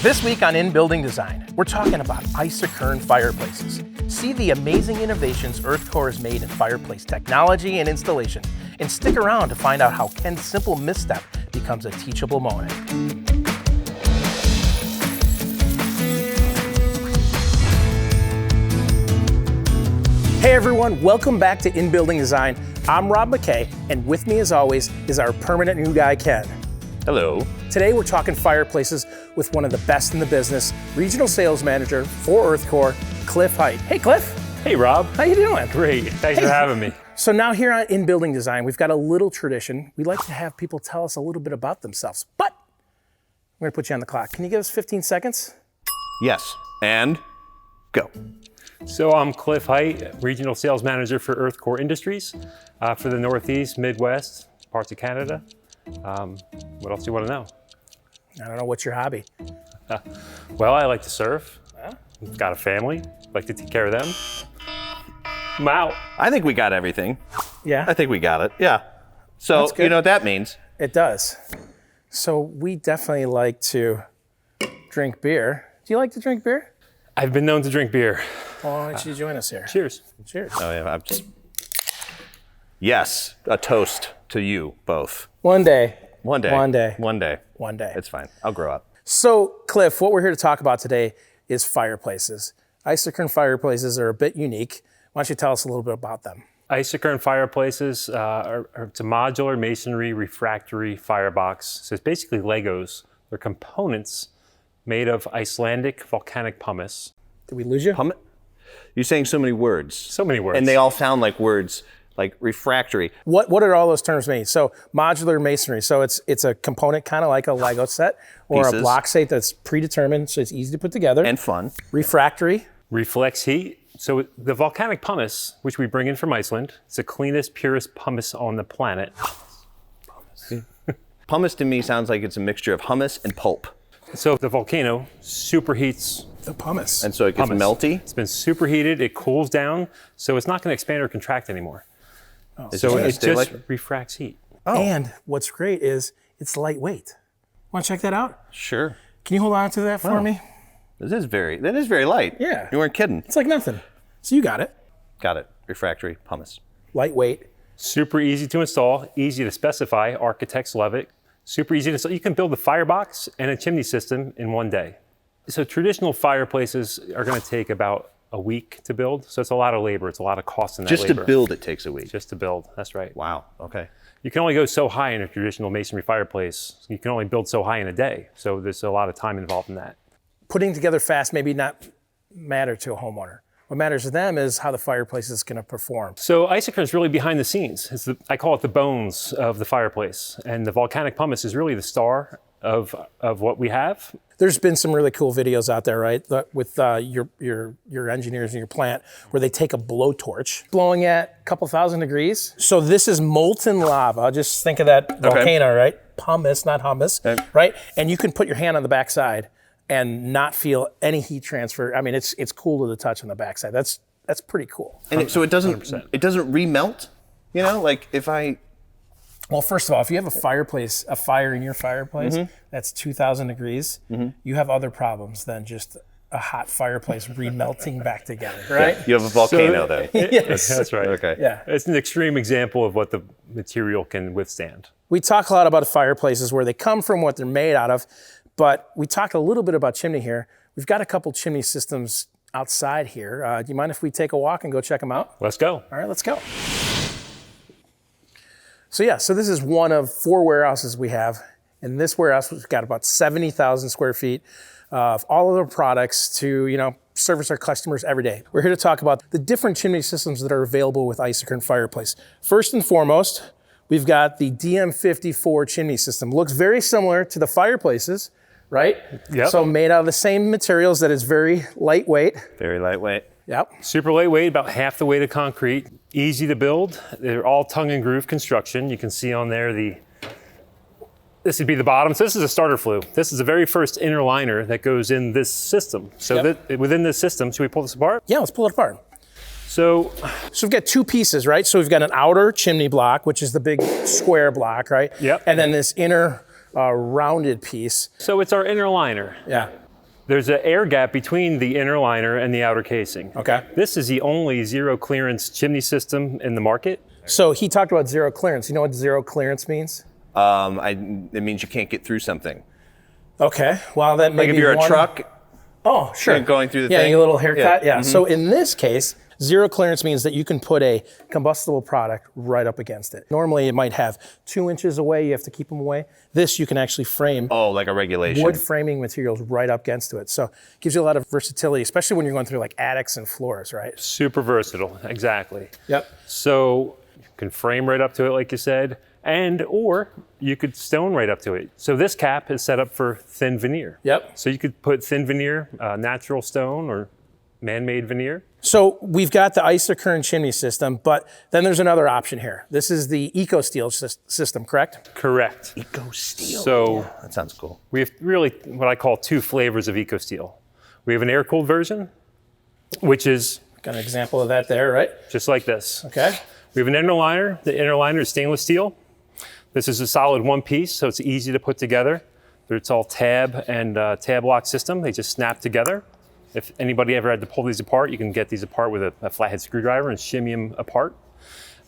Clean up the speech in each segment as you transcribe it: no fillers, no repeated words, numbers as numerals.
This week on In Building Design, we're talking about Isokern Fireplaces. See the amazing innovations Earthcore has made in fireplace technology and installation, and stick around to find out how Ken's simple misstep becomes a teachable moment. Hey everyone, welcome back to In Building Design. I'm Rob McKay, and with me as always is our permanent new guy, Ken. Hello. Today we're talking fireplaces with one of the best in the business, Regional Sales Manager for Earthcore, Cliff Height. Hey Cliff. Hey Rob. How you doing? Great, thanks for having me. So now here on In Building Design, we've got a little tradition. We like to have people tell us a little bit about themselves, but I'm gonna put you on the clock. Can you give us 15 seconds? Yes, and go. So I'm Cliff Height, Regional Sales Manager for Earthcore Industries for the Northeast, Midwest, parts of Canada. What else do you want to know? I don't know, what's your hobby? Well, I like to surf. Got a family, like to take care of them. I'm out. I think we got everything. Yeah? I think we got it, yeah. So, That's good. you know what that means? It does. So we definitely like to drink beer. Do you like to drink beer? I've been known to drink beer. Well, why don't you join us here? Cheers. Cheers. Oh yeah, Yes, a toast to you both. One day. One day. One day. One day. One day. It's fine, I'll grow up. So, Cliff, what we're here to talk about today is fireplaces. Isokern Fireplaces are a bit unique. Why don't you tell us a little bit about them? Isokern Fireplaces it's a modular masonry refractory firebox. So it's basically Legos. They're components made of Icelandic volcanic pumice. Did we lose you? You're saying so many words. So many words. And they all sound like words like refractory. What are all those terms mean? So modular masonry. So it's a component kind of like a Lego set or Pieces. a block set that's predetermined, so it's easy to put together. And fun. Refractory. Reflects heat. So the volcanic pumice, which we bring in from Iceland, it's the cleanest, purest pumice on the planet. Pumice to me sounds like it's a mixture of hummus and pulp. So the volcano superheats The pumice. And so it gets pumice. melty. It's been superheated, it cools down, so it's not going to expand or contract anymore. So it just refracts heat. Oh. And what's great is it's lightweight. Want to check that out? Sure. Can you hold on to that for me? That is very light. Yeah. You weren't kidding. It's like nothing. So you got it. Got it. Refractory pumice. Lightweight. Super easy to install, easy to specify. Architects love it. Super easy to install. You can build a firebox and a chimney system in one day. So traditional fireplaces are going to take about a week to build. So it's a lot of labor. It's a lot of cost in that Just labor. to build it takes a week. Just to build. That's right. Wow. Okay. You can only go so high in a traditional masonry fireplace. You can only build so high in a day. So there's a lot of time involved in that. Putting together fast maybe not matter to a homeowner. What matters to them is how the fireplace is going to perform. So Isokern is really behind the scenes. I call it the bones of the fireplace. And the volcanic pumice is really the star of what we have. There's been some really cool videos out there, right, with your engineers in your plant where they take a blowtorch blowing at a couple thousand degrees. So this is molten lava. Just think of that volcano, right? Pumice, not hummus, right? And you can put your hand on the backside and not feel any heat transfer. I mean, it's cool to the touch on the backside. That's pretty cool. And so it doesn't 100%. it doesn't remelt? You know, like if I Well, first of all, if you have a fire in your fireplace that's 2,000 degrees, you have other problems than just a hot fireplace remelting back together, right? you have a volcano then. Yes. That's right. Okay. Yeah. It's an extreme example of what the material can withstand. We talk a lot about fireplaces, where they come from, what they're made out of, but we talked a little bit about chimney here. We've got a couple chimney systems outside here. Do you mind if we take a walk and go check them out? Let's go. All right, let's go. So this is one of 4 warehouses we have. In this warehouse, we've got about 70,000 square feet of all of our products to, service our customers every day. We're here to talk about the different chimney systems that are available with Isokern Fireplace. First and foremost, we've got the DM54 chimney system. Looks very similar to the fireplaces, right? Yep. So made out of the same materials, that is very lightweight. Very lightweight. Yep. Super lightweight, about half the weight of concrete. Easy to build. They're all tongue and groove construction. You can see on there this would be the bottom. So this is a starter flue. This is the very first inner liner that goes in this system. So within this system, should we pull this apart? Yeah, let's pull it apart. So we've got 2 pieces, right? So we've got an outer chimney block, which is the big square block, right? Yep. And then this inner rounded piece. So it's our inner liner. Yeah. There's an air gap between the inner liner and the outer casing. Okay. This is the only zero clearance chimney system in the market. So he talked about zero clearance. You know what zero clearance means? It means you can't get through something. Okay. Well, then Like maybe if you're a truck, Oh, sure. going through the yeah, thing. your little haircut. Yeah. Mm-hmm. So in this case, zero clearance means that you can put a combustible product right up against it. Normally, it might have 2 inches away. You have to keep them away. This, you can actually frame Oh, like a regulation. wood framing materials right up against it. So it gives you a lot of versatility, especially when you're going through like attics and floors, right? Super versatile, exactly. Yep. So you can frame right up to it, like you said, or you could stone right up to it. So this cap is set up for thin veneer. Yep. So you could put thin veneer, natural stone, or man-made veneer. So we've got the Isokern chimney system, but then there's another option here. This is the EcoSteel system, correct? Correct. Eco steel. So That sounds cool. we have really what I call 2 flavors of EcoSteel. We have an air-cooled version, which is Got an example of that there, right? just like this. Okay. We have an inner liner. The inner liner is stainless steel. This is a solid one piece, so it's easy to put together. It's all tab and tab lock system. They just snap together. If anybody ever had to pull these apart, you can get these apart with a flathead screwdriver and shimmy them apart.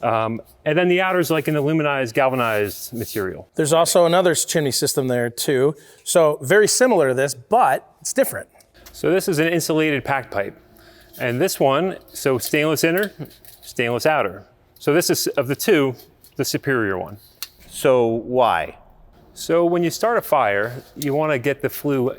And then the outer is like an aluminized, galvanized material. There's also another chimney system there too. So very similar to this, but it's different. So this is an insulated pack pipe. And this one, so stainless inner, stainless outer. So this is, of the two, the superior one. So why? So when you start a fire, you want to get the flue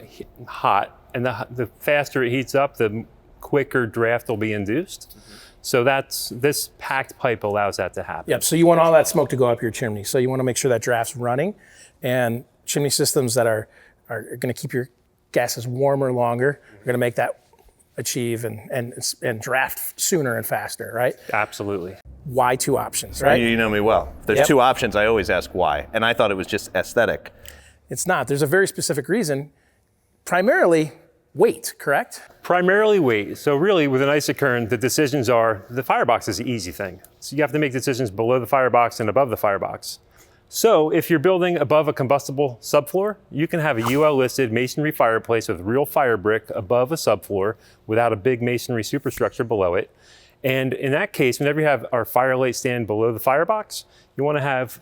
hot, and the faster it heats up, the quicker draft will be induced. So this packed pipe allows that to happen. Yep. So you want all that smoke to go up your chimney. So you want to make sure that draft's running, and chimney systems that are going to keep your gases warmer longer are going to make that achieve and draft sooner and faster, right? Absolutely. Why 2 options, right? You know me well. If there's Yep. 2 options, I always ask why. And I thought it was just aesthetic. It's not. There's a very specific reason. Primarily weight, correct? Primarily weight. So really with an Isokern, the decisions are, the firebox is the easy thing. So you have to make decisions below the firebox and above the firebox. So if you're building above a combustible subfloor, you can have a UL listed masonry fireplace with real fire brick above a subfloor without a big masonry superstructure below it. And in that case, whenever you have our firelight stand below the firebox, you want to have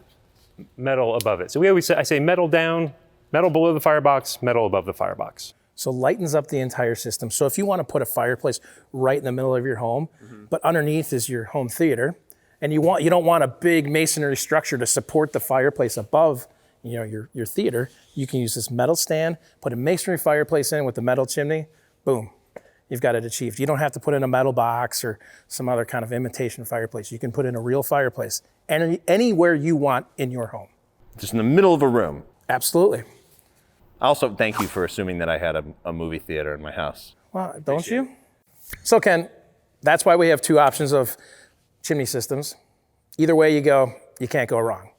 metal above it. So I say metal down, metal below the firebox, metal above the firebox. So lightens up the entire system. So if you want to put a fireplace right in the middle of your home, but underneath is your home theater, and you don't want a big masonry structure to support the fireplace above, your theater, you can use this metal stand, put a masonry fireplace in with the metal chimney, boom, you've got it achieved. You don't have to put in a metal box or some other kind of imitation fireplace. You can put in a real fireplace anywhere you want in your home. Just in the middle of a room. Absolutely. Also, thank you for assuming that I had a movie theater in my house. Well, don't you? So Ken, that's why we have 2 options of chimney systems. Either way you go, you can't go wrong.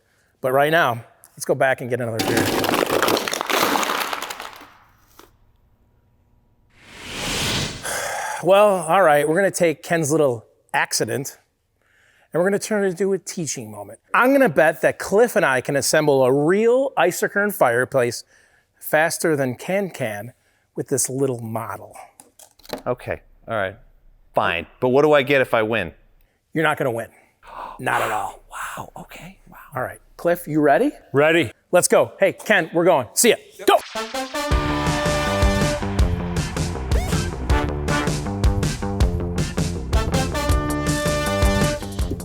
But right now, let's go back and get another beer. Well, all right, we're gonna take Ken's little accident and we're gonna turn it into a teaching moment. I'm gonna bet that Cliff and I can assemble a real Isokern fireplace faster than Ken can with this little model. Okay, all right, fine. But what do I get if I win? You're not gonna win. Not at all. Wow, okay, wow. All right, Cliff, you ready? Ready? Let's go. Hey, Ken, we're going. See ya. Go.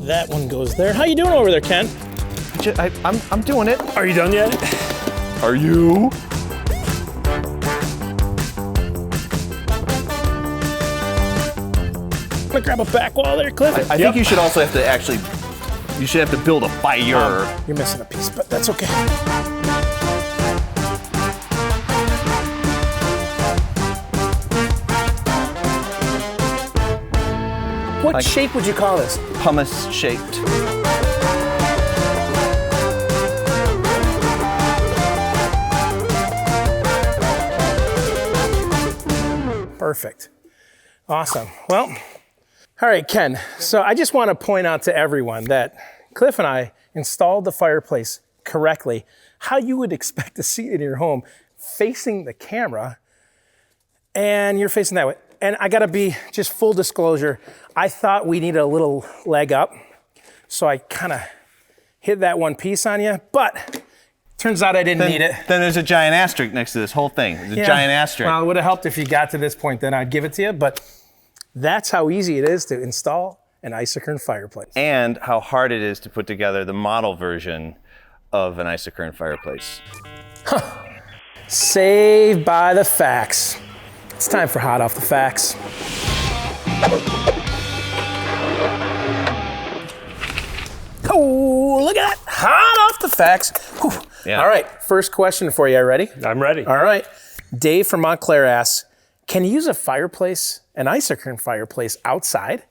That one goes there. How you doing over there, Ken? I'm doing it. Are you done yet? Are you? I'm gonna grab a back wall there, Cliff. I think you should also have to you should have to build a fire. You're missing a piece, but that's okay. What shape would you call this? Pumice shaped. Perfect. Awesome. Well, all right, Ken. So I just want to point out to everyone that Cliff and I installed the fireplace correctly, how you would expect to see it in your home, facing the camera. And you're facing that way. And I gotta be, just full disclosure, I thought we needed a little leg up. So I kind of hit that one piece on you, but turns out I didn't need it. Then there's a giant asterisk next to this whole thing. There's a giant asterisk. Well, it would have helped if you got to this point, then I'd give it to you, but that's how easy it is to install an Isokern fireplace. And how hard it is to put together the model version of an Isokern fireplace. Saved by the facts. It's time for Hot Off the Facts. Oh, look at that. Hot off the facts. Whew. Yeah. All right, first question for you. Ready? I'm ready. All right. Dave from Montclair asks, can you use a fireplace, an Isokern fireplace, outside?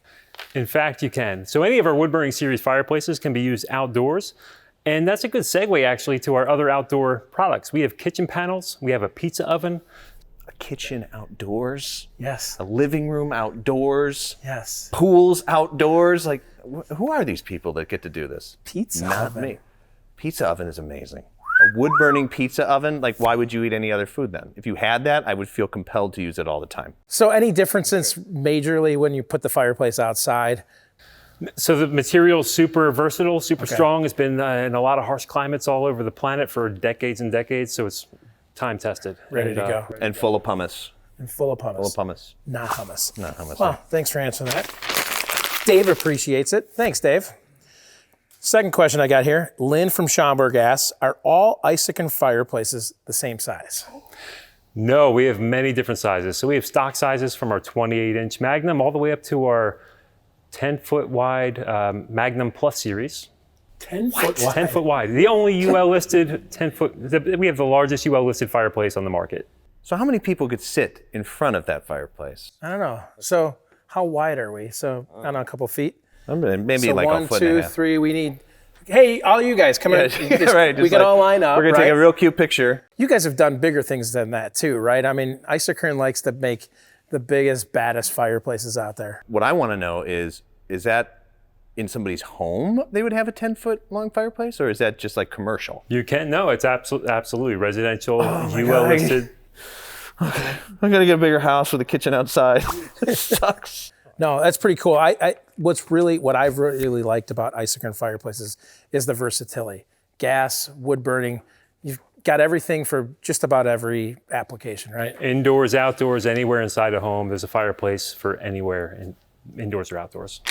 In fact, you can. So any of our wood-burning series fireplaces can be used outdoors. And that's a good segue, actually, to our other outdoor products. We have kitchen panels. We have a pizza oven. A kitchen outdoors. Yes. A living room outdoors. Yes. Pools outdoors. Like, who are these people that get to do this? Pizza Not oven. me. Pizza oven is amazing. A wood-burning pizza oven, like why would you eat any other food then? If you had that, I would feel compelled to use it all the time. So any differences majorly when you put the fireplace outside? So the material's super versatile, super strong. It's been in a lot of harsh climates all over the planet for decades and decades, so it's time tested. Ready to go. And full of pumice. And full of hummus. Full of pumice. Not hummus. Not hummus. Well, thanks for answering that. Dave appreciates it. Thanks, Dave. Second question I got here. Lynn from Schaumburg asks, are all Isokern fireplaces the same size? No, we have many different sizes. So we have stock sizes from our 28-inch Magnum all the way up to our 10-foot wide Magnum Plus series. 10 foot wide? 10 foot wide. The only UL listed 10 foot. We have the largest UL listed fireplace on the market. So how many people could sit in front of that fireplace? I don't know. So how wide are we? So I don't know, a couple feet. Maybe So like one, a foot and a 2, half. 3, we need, hey, all you guys, come in. Right, We just can like, all line up, We're gonna right? take a real cute picture. You guys have done bigger things than that too, right? I mean, Isokern likes to make the biggest, baddest fireplaces out there. What I want to know is that in somebody's home they would have a 10-foot long fireplace, or is that just like commercial? You can, no, it's absolutely residential, UL God. listed. Okay, I'm gonna get a bigger house with a kitchen outside. It sucks. No, that's pretty cool. What I've really liked about Isokern fireplaces is the versatility. Gas, wood burning, you've got everything for just about every application, right? Indoors, outdoors, anywhere inside a home, there's a fireplace for anywhere, indoors or outdoors.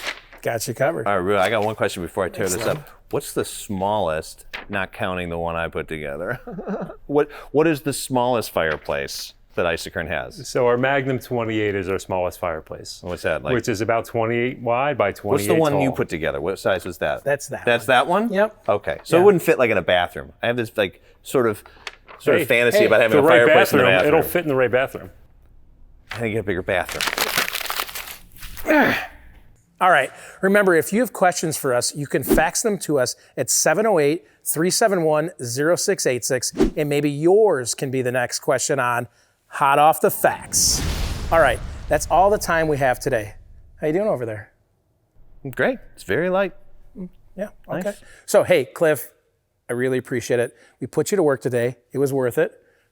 Got you covered. All right, Rudy, I got one question before I tear this up. What's the smallest, not counting the one I put together? What is the smallest fireplace that Isokern has? So our Magnum 28 is our smallest fireplace. What's that like? Which is about 28 wide by 28 What's the one tall. you put together? What size was that? That's that That's that one? Yep. Okay, so Yeah. it wouldn't fit like in a bathroom. I have this like sort of fantasy hey, about having The a right fireplace in the bathroom, bathroom. it'll fit in the right bathroom. I think you get a bigger bathroom. All right. Remember, if you have questions for us, you can fax them to us at 708-371-0686, and maybe yours can be the next question on Hot Off the Facts. All right. That's all the time we have today. How you doing over there? Great. It's very light. Yeah. Okay. Nice. So, hey, Cliff, I really appreciate it. We put you to work today. It was worth it.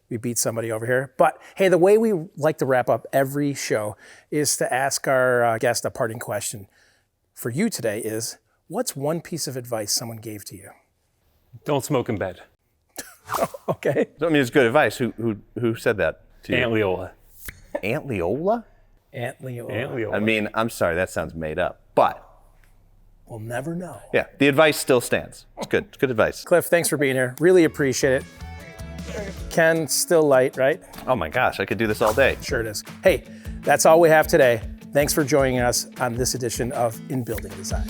We beat somebody over here. But hey, the way we like to wrap up every show is to ask our guest a parting question. For you today is, what's one piece of advice someone gave to you? Don't smoke in bed. Okay. I mean, it's good advice. Who said that to you? Aunt Leola. Aunt Leola? Aunt Leola. Aunt Leola. I mean, I'm sorry, that sounds made up. But We'll never know. yeah, the advice still stands. It's good. It's good advice. Cliff, thanks for being here. Really appreciate it. Ken, still light, right? Oh my gosh, I could do this all day. Sure it is. Hey, that's all we have today. Thanks for joining us on this edition of In Building Design.